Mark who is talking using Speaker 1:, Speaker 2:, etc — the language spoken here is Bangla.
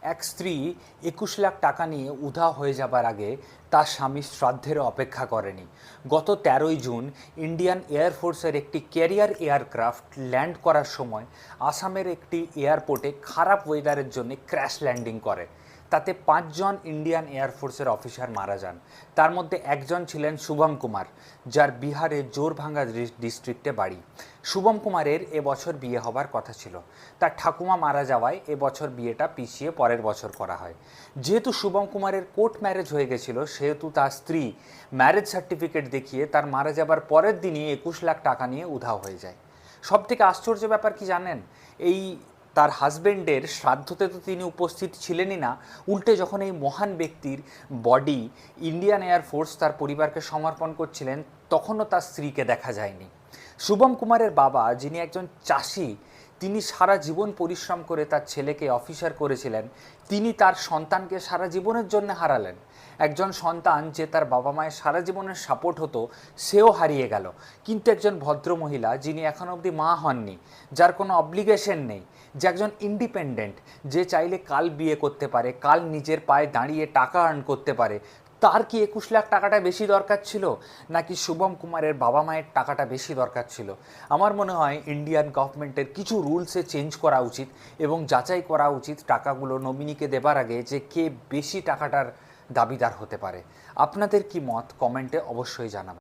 Speaker 1: এক স্ত্রী 21 লাখ টাকা নিয়ে উধাও হয়ে যাবার আগে তার স্বামীর শ্রাদ্ধের অপেক্ষা করেনি। গত 13ই জুন ইন্ডিয়ান এয়ারফোর্সের একটি ক্যারিয়ার এয়ারক্রাফট ল্যান্ড করার সময় আসামের একটি এয়ারপোর্টে খারাপ ওয়েদারের জন্য ক্র্যাশ ল্যান্ডিং করে। তাতে 5 জন ইন্ডিয়ান এয়ারফোর্সের অফিসার মারা যান। তার মধ্যে একজন ছিলেন শুভম কুমার, যার বিহারের জোরভাঙ্গা ডিস্ট্রিক্টে বাড়ি। শুভম কুমারের এবছর বিয়ে হবার কথা ছিল। তার ঠাকুমা মারা যাওয়ায় এবছর বিয়েটা পিছিয়ে পরের বছর করা হয়। যেহেতু শুভম কুমারের কোর্ট ম্যারেজ হয়ে গেছিল, সেহেতু তার স্ত্রী ম্যারেজ সার্টিফিকেট দেখিয়ে তার মারা যাবার পরের দিনই 21 লাখ টাকা নিয়ে উধাও হয়ে যায়। সব থেকে আশ্চর্য ব্যাপার কি জানেন? এই তার হাজব্যান্ডের শ্রাদ্ধতে তো তিনি উপস্থিত ছিলেনই না, উল্টে যখন এই মহান ব্যক্তির বডি ইন্ডিয়ান এয়ারফোর্স তার পরিবারকে সমর্পণ করছিলেন, তখনও তার স্ত্রীকে দেখা যায়নি। শুভম কুমারের বাবা, যিনি একজন চাষি, তিনি সারা জীবন পরিশ্রম করে তার ছেলেকে অফিসার করেছিলেন, তিনি তার সন্তানকে সারা জীবনের জন্য হারালেন। একজন সন্তান যে তার বাবা মায়ের সারা জীবনের সাপোর্ট হতো, সেও হারিয়ে গেল। কিন্তু একজন ভদ্রমহিলা, যিনি এখন অবধি মা হননি, যার কোনো অব্লিগেশন নেই, যে একজন ইন্ডিপেন্ডেন্ট, যে চাইলে কাল বিয়ে করতে পারে, কাল নিজের পায়ে দাঁড়িয়ে টাকা আর্ন করতে পারে, তার কি 21 লাখ টাকাটা বেশি দরকার ছিল, নাকি শুভম কুমারের বাবা মায়ের টাকাটা বেশি দরকার ছিল? আমার মনে হয় ইন্ডিয়ান গভর্নমেন্টের কিছু রুলসে চেঞ্জ করা উচিত এবং যাচাই করা উচিত টাকাগুলো নমিনিকে দেবার আগে যে কে বেশি টাকাটার দাবিদার হতে পারে। আপনাদের কি মত কমেন্টে অবশ্যই জানাবেন।